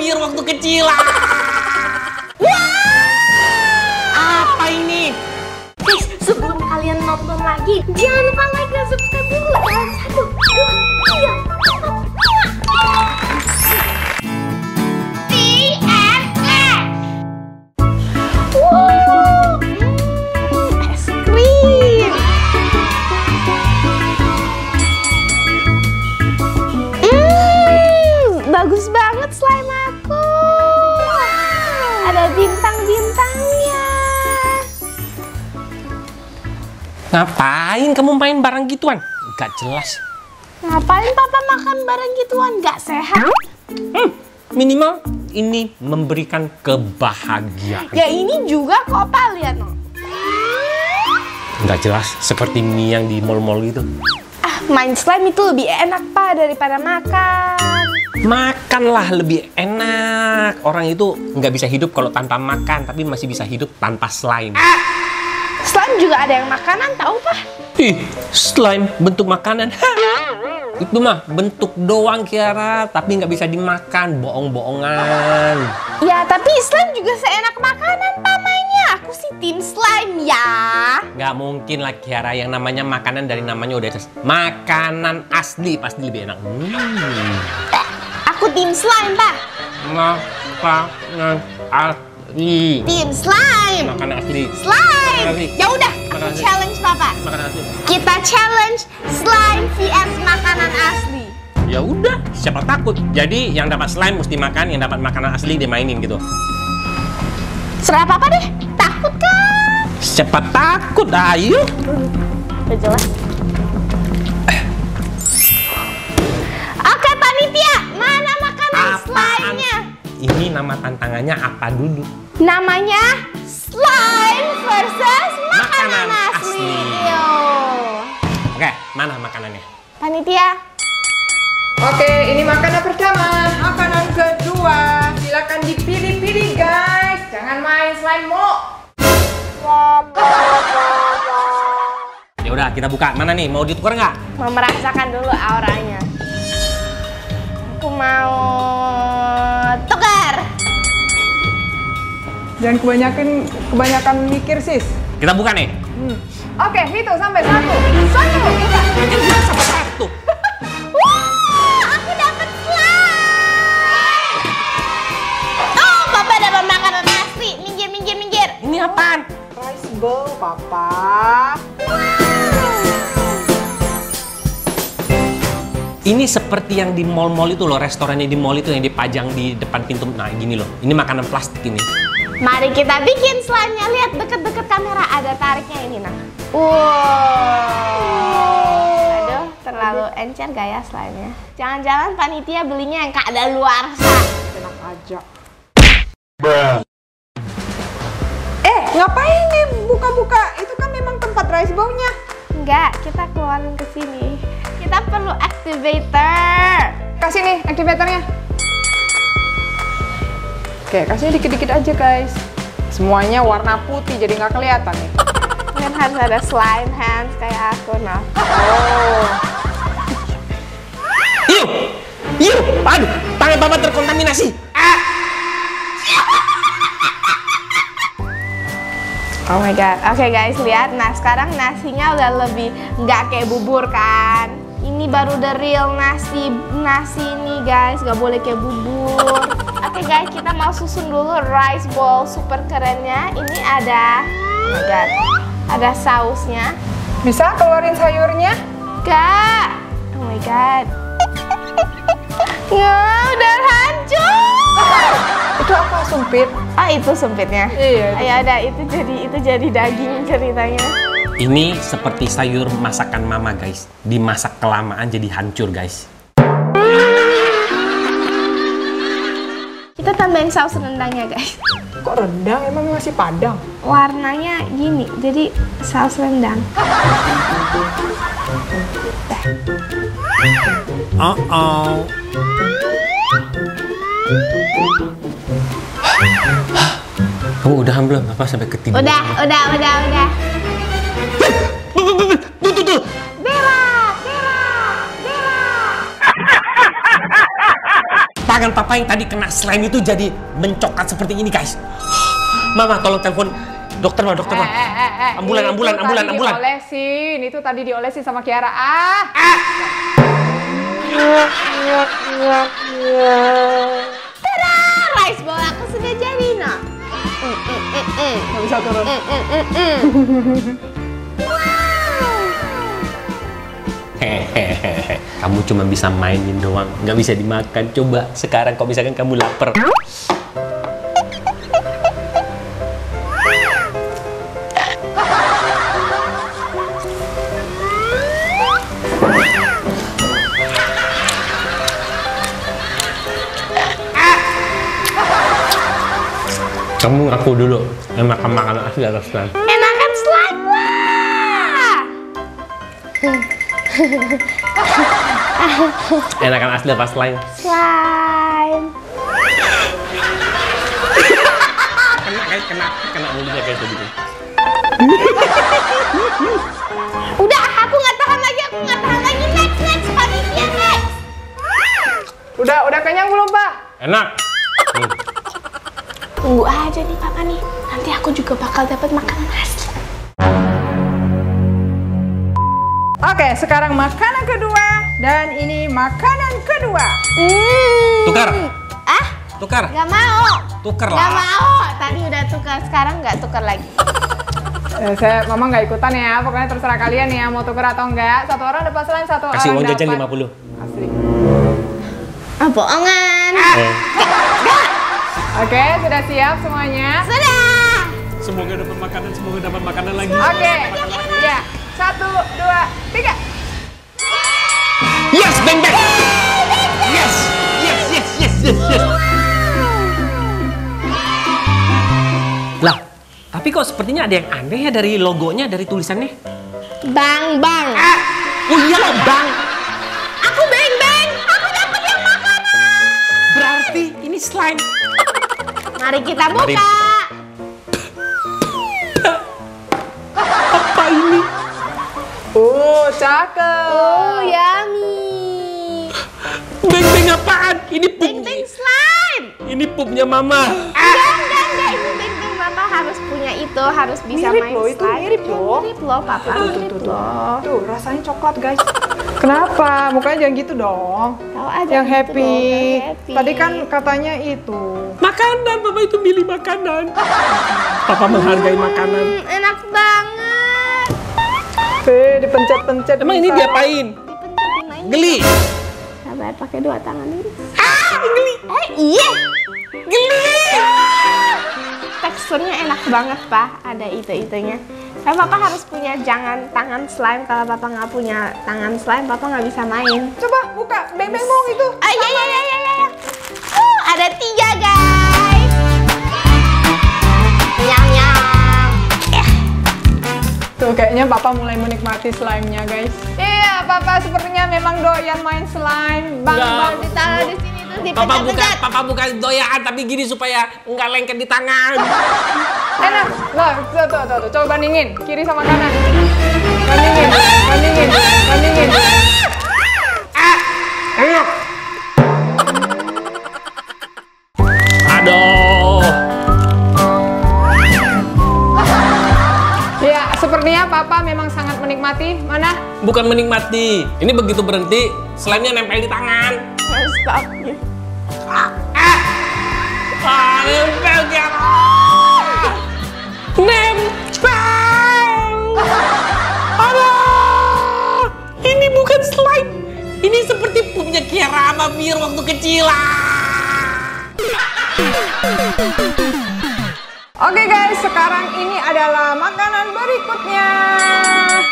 sayur waktu kecil. Apa ini? Guys, sebelum kalian nonton lagi, jangan lupa like dan subscribe dulu. Dalam 1, 2, 3, 4, 5. TNS. Wow, es krim. Bagus banget slime aku. Ada bintang-bintangnya. Ngapain kamu main barang gituan? Gak jelas. Ngapain papa makan barang gituan? Gak sehat. Minimal ini memberikan kebahagiaan. Ya ini juga kok, Pak. Lihat no. Gak jelas, seperti mie yang di mall-mall gitu. Main slime itu lebih enak, Pak, daripada makan. Makanlah lebih enak. Orang itu nggak bisa hidup kalau tanpa makan, tapi masih bisa hidup tanpa slime. Slime juga ada yang makanan, tahu, Pak? Ih, slime bentuk makanan. Itu mah bentuk doang, Kiara, tapi nggak bisa dimakan, bohong-bohongan. Ya, tapi slime juga seenak makanan, Pak, mainnya. Aku sih tim slime, ya. Nggak mungkin lah, Kiara, yang namanya makanan dari namanya udah jelas. Makanan asli pasti lebih enak. Aku tim slime, Pak. Makanan asli. Tim slime. Makanan asli. Slime. Makanan asli. Ya udah, Makanan asli. challenge, Papa. Makanan asli. Kita challenge slime vs makanan asli. Ya udah, siapa takut? Jadi yang dapat slime mesti makan, yang dapat makanan asli dimainin gitu. Serah Papa deh. Takut kan? Siapa takut? Ayo. Udah jelas. Oke, panitia. Mana makanan slime-nya? Ini nama tantangannya apa dulu? Namanya slime versus makanan asli. asli. Yo. Oke, mana makanannya? Panitia. Oke, ini makanan pertama. Makanan kedua. Silakan dipilih-pilih, guys. Jangan main slime mo. Ya udah, kita buka. Mana nih? Mau ditukar nggak? Mau merasakan dulu auranya. Aku mau tukar. Jangan kebanyakan mikir, sis. Kita buka nih. Oke, hitung sampai 1. 1, 2, Ini udah sampai 1. Wah, aku dapat slime. Oh, Papa dapat makanan asli. Minggir, minggir, minggir. Ini apaan? rice bowl, Papa. Ini seperti yang di mall-mall itu loh, restorannya di mall itu yang dipajang di depan pintu. Nah, gini loh. Ini makanan plastik ini. Mari kita bikin slime-nya. Lihat deket-deket kamera, ada tariknya ini, nah. Wow. Aduh, terlalu encer gak ya slime-nya? Jangan-jangan panitia belinya yang kadaluarsa. Enak aja. Ngapain nih buka-buka? Itu kan memang tempat rice bowl-nya. Enggak, kita keluarin ke sini. Kita perlu activator. Kasih nih activatornya. Oke, kasih dikit-dikit aja, guys. Semuanya warna putih, jadi nggak kelihatan nih. Kan harus ada slime hands kayak aku, nah. Oh. Yuk! Yuk! Aduh, tangan Papa terkontaminasi. Oh my god. Oke guys, lihat. Nah, sekarang nasinya udah lebih nggak kayak bubur kan. Ini baru the real nasi ini guys, nggak boleh kayak bubur. Oke guys, kita mau susun dulu rice bowl super kerennya. Ini ada, oh my god, ada sausnya. Bisa keluarin sayurnya? Gak. Oh my god. Ya, udah hancur. Itu apa, sumpit? Ah, itu sempitnya. Iya. Ya udah, itu jadi daging ceritanya. Ini seperti sayur masakan Mama, guys. Dimasak kelamaan jadi hancur, guys. Kita tambahin saus rendangnya, guys. Kok rendang? Emang masih Padang? Warnanya gini, jadi saus rendang. Oh. Kamu udah belum? Apa sampai ketiduran? Udah. Tuh. Bella. tangan papa yang tadi kena slime itu jadi mencoklat seperti ini, guys. Mama, tolong telepon dokter, Ma, dokter, Ma. Ambulan. Diolesin, itu tadi diolesin sama Kiara. Tada, rice bowl aku sudah jadi, nah. Nggak bisa turun. Hehehe, kamu cuma bisa mainin doang, nggak bisa dimakan. Coba sekarang kalau misalkan kamu lapar. Kamu ngaku dulu, makan makanan asli atau slime? Enakan slime lah. Enakan asli apa slime? Slime. Kena mulutnya kayak begitu. Udah, aku nggak tahan lagi. Next, panitia next. Udah kenyang belum, Pak? Enak. Tunggu aja nih papa nih, nanti aku juga bakal dapat makanan asli. Oke, sekarang makanan kedua. Dan ini makanan kedua. Tukar. Ah? Tukar. Gak mau. Tukar Gak lah. mau. Tadi udah tukar, sekarang nggak tukar lagi. Mama nggak ikutan ya, pokoknya terserah kalian ya mau tuker atau enggak. Satu orang dapat slime, satu Kasih orang uang jajan dapat 50. asli. Ah, bohongan. Oke, sudah siap semuanya? Sudah. Semoga dapat makanan lagi. Oke, ya. 1, 2, 3. Yes, bang bang. Yes. Lah, tapi kok sepertinya ada yang aneh ya dari logonya, dari tulisannya. Bang. Oh iya loh, Bang. Aku beng. Aku dapat yang makanan. Berarti ini slime. Mari kita buka. Apa ini? Cakep. Oh, yummy. Beng apaan? Ini pup. Beng slime. Ini pupnya Mama. Enggak. Itu beng papa harus punya itu, harus bisa Mirip main loh, itu slime. mirip loh. Mirip loh, papa. Mirip loh. Tuh, rasanya coklat, guys. Kenapa? Mukanya jangan gitu dong. Tahu aja Yang gitu happy. loh, yang happy. Tadi kan katanya itu. Makanan, Papa itu milih makanan. Papa menghargai makanan. Enak banget. Dipencet-pencet. Emang ini bisa. diapain? Dipencet, dimainin. Geli. Sabar, pakai 2 tangan dulu. Geli. Iya. Geli. Teksturnya enak banget, Pak. Ada itu-itunya. Tapi papa harus punya tangan slime. Kalau papa nggak punya tangan slime, papa nggak bisa main. Coba buka beng-bengong itu. Iya. Ada 3, guys. Nyam. Tuh, kayaknya papa mulai menikmati slime-nya, guys. Iya, papa sepertinya memang doyan main slime. Bang, Ditaruh di sini terus Papa dipencet-pencet. bukan doyan, tapi gini supaya nggak lengket di tangan. enak. Loh, tuh, coba bandingin kiri sama kanan. Bandingin. Enak. Aduh. Ya, sepertinya papa memang sangat menikmati. Mana? Bukan menikmati. Ini begitu berhenti, slime-nya nempel di tangan. Stop. Nempel dia. Nempel. Aduh. Ini bukan slime. Ini seperti pupnya Kiara sama Mir waktu kecil. Oke guys, sekarang ini adalah makanan berikutnya.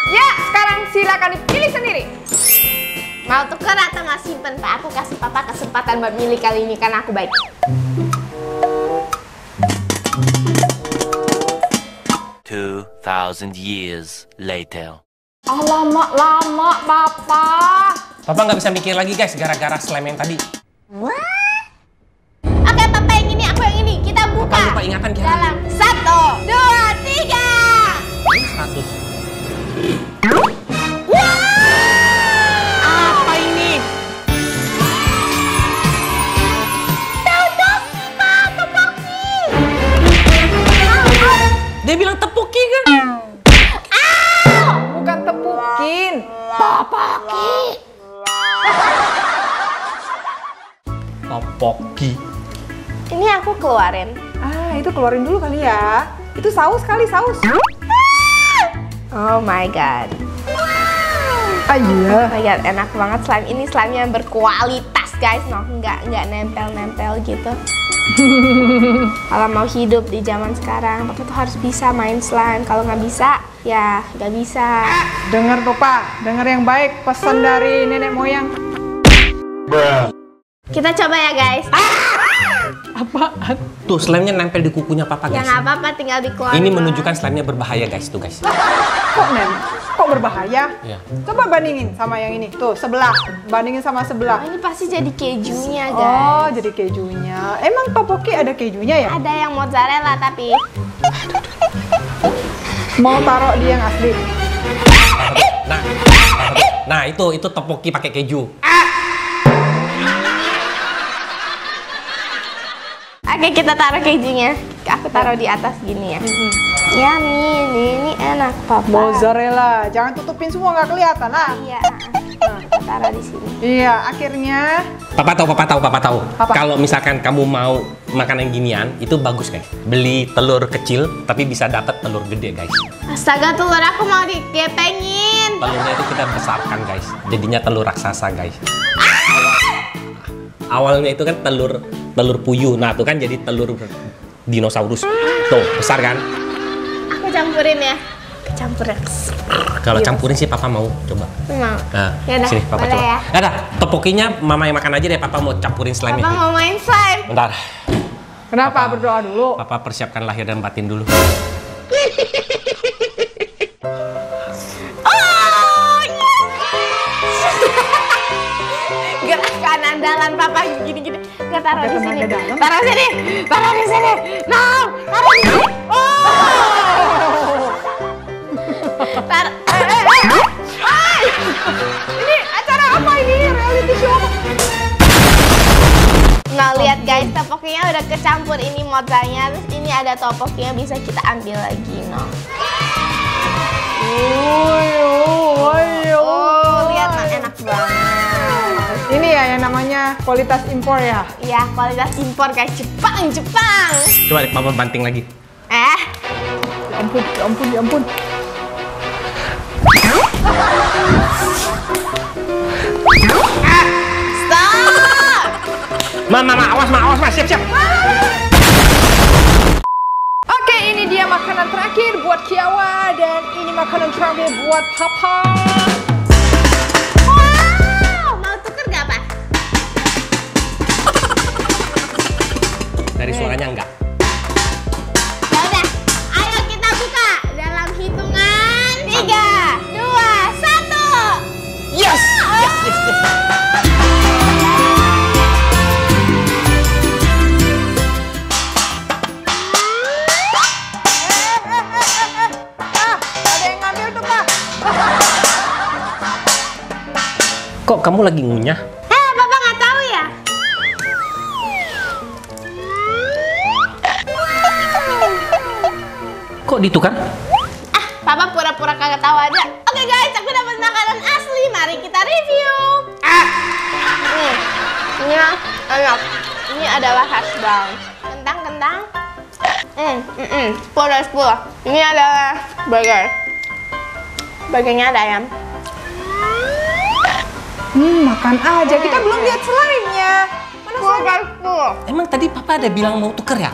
Ya, sekarang silakan dipilih sendiri. Mau tuker atau nggak simpen, Pak? Aku kasih papa kesempatan buat milih kali ini karena aku baik. 2,000 years later. Alamak, lama papa. Papa nggak bisa mikir lagi guys, gara-gara slime yang tadi. Oke, papa yang ini, aku yang ini. Kita buka. Papa lupa ingatan Kiara. Dalam 1, 2, 3. Ini 100. Apa ini? Topoki. Ini aku keluarin. Ah, itu keluarin dulu kali ya. Itu saus kali, saus. Oh my god. Ah iya. Oh my god, enak banget slime. Ini slime yang berkualitas guys. No, nggak nempel-nempel gitu. Kalau mau hidup di zaman sekarang, Papa tuh harus bisa main slime. Kalau nggak bisa, ya nggak bisa. Dengar Papa, dengar yang baik pesan dari nenek moyang. Kita coba ya guys. Apaan? Tuh, slime-nya nempel di kukunya Papa, Ya guys. nggak apa-apa, tinggal dikeluarin. Ini menunjukkan slime-nya berbahaya, guys. Tuh, guys. Kok berbahaya? Iya. Coba bandingin sama yang ini. Tuh, sebelah. Bandingin sama Oh, sebelah. ini pasti jadi kejunya guys. Oh, jadi kejunya. Emang topoki ada kejunya ya? Ada yang mozzarella tapi. Mau taruh di yang asli. Nah, itu topoki pakai keju. Oke, kita taruh kejunya. Aku taruh di atas gini ya. Yummy, ini enak Papa. Mozzarella. Jangan tutupin semua, nggak kelihatan lah. Iya. Kita taruh di sini. Iya, akhirnya. Papa tahu. Apa? Kalau misalkan kamu mau makanan ginian, itu bagus, guys. Beli telur kecil, tapi bisa dapat telur gede, guys. Astaga, telur aku mau dikepengin. Telurnya itu kita besarkan, guys. Jadinya telur raksasa, guys. Awalnya itu kan telur puyuh. Nah, itu kan jadi telur dinosaurus. Tuh, besar kan? Aku campurin ya. Campur ya. Kalau campurin sih Papa mau coba. Mau. Nah, Yaudah, sini Papa boleh coba. ya. Ada, topokinya Mama yang makan aja deh. Papa mau campurin slime Papa ini. mau main slime. Bentar. Kenapa? Berdoa dulu. Papa persiapkan lahir dan batin dulu. Oh, gerakan andalan Papa gini-gini. Gak taruh di sini. tenaga dalam. Taruh sini. Taruh di sini. No, taruh di sini. Taruh. Ini acara apa ini? Reality show apa? Nah, lihat guys, topokinya udah kecampur ini mozzarella, terus ini ada topokinya bisa kita ambil lagi, no. Oh, lihat nah, enak banget. Ini ya yang namanya kualitas impor ya. Iya, kualitas impor guys, Jepang. Coba deh, Papa banting lagi. Ya ampun. Stop! Mama, awas, siap. Oke, ini dia makanan terakhir buat Kiawa dan ini makanan terakhir buat Papa. Wow, mau tuker gak, Pak? Dari suaranya enggak. Ya udah, ayo kita buka dalam hitungan 3, 2, 1. Yes. Ada yang ngambil tuh, Pak. Kok kamu lagi ngunyah? Papa nggak tahu ya? Kok ditukar? Papa pura-pura kagak tahu aja. Oke guys, aku dapat makanan asli. Mari kita review. Ini enak. Ini adalah hash brown. Kentang. 10 dari 10. Ini adalah burger. Burgernya ada ayam. Makan aja. Kita belum lihat slime-nya. Mana slime? Emang tadi Papa ada bilang mau tuker ya?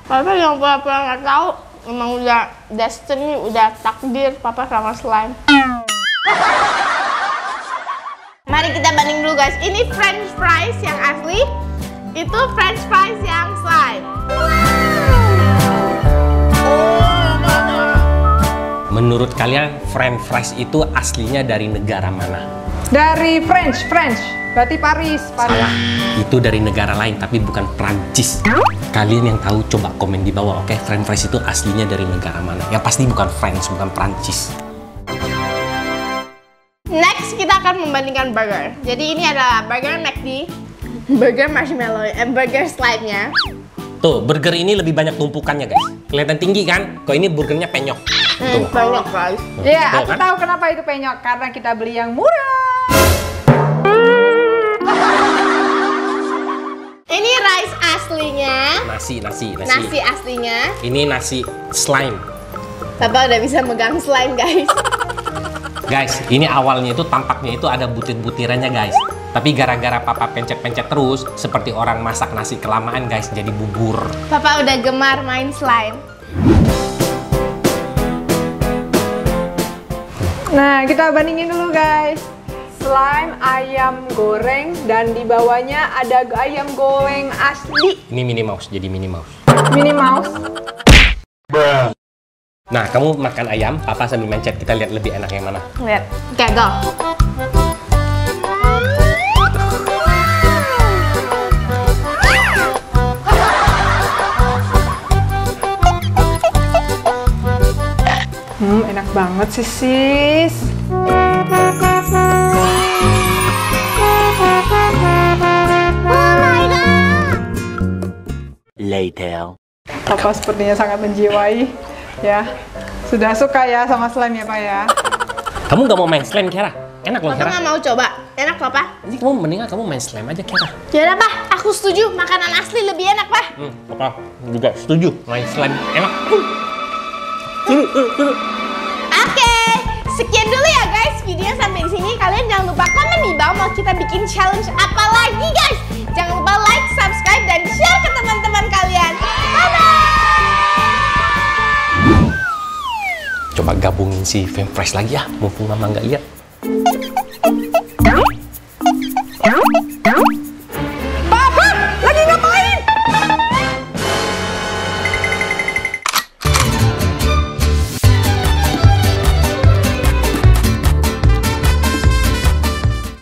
Papa yang pura-pura nggak tahu. Emang udah destiny, udah takdir Papa sama slime. Mari kita banding dulu guys. Ini French fries yang asli, itu French fries yang slime. Menurut kalian French fries itu aslinya dari negara mana? Dari French. Berarti Paris. Salah. Itu dari negara lain tapi bukan Prancis. Kalian yang tahu coba komen di bawah, oke? French fries itu aslinya dari negara mana? Yang pasti bukan French, bukan Prancis. Next kita akan membandingkan burger. Jadi ini adalah burger McD, burger marshmallow, and burger slime-nya. Tuh, burger ini lebih banyak tumpukannya guys. Kelihatan tinggi kan? Kok ini burgernya penyok. Banyak guys. Iya, Tuh, aku kan? tahu kenapa itu penyok. Karena kita beli yang murah. Ini rice aslinya. Nasi Aslinya. ini nasi slime. Papa udah bisa megang slime guys. Guys, ini awalnya itu tampaknya itu ada butir-butirannya guys. Tapi gara-gara papa pencet-pencet terus, seperti orang masak nasi kelamaan guys, jadi bubur. Papa udah gemar main slime. Nah, kita bandingin dulu guys. Slime ayam goreng dan di bawahnya ada ayam goreng asli. Ini Minnie Mouse, jadi Minnie Mouse. Minnie Mouse. Nah, kamu makan ayam, papa sambil mencet, kita lihat lebih enak yang mana. Lihat. Oke, go. Enak banget sih sis. Later. Papa sepertinya sangat menjiwai. Ya, sudah suka ya sama slime ya Pak ya. Kamu nggak mau main slime, Kiara? Enak loh, Papa Kiara. nggak mau coba. Enak loh, Pak. Jadi kamu mendingan kamu main slime aja, Kiara. Yaudah, Pak. Aku setuju. Makanan asli lebih enak, Pak. Papa juga setuju. Main slime enak. Oke, sekian dulu ya guys videonya sampai di sini. Kalian jangan lupa komen di bawah mau kita bikin challenge apa lagi guys. Jangan lupa like, subscribe, dan share ke teman-teman kalian. Bye-bye. Coba gabungin si Fame Fresh lagi ya, mumpung mama nggak lihat.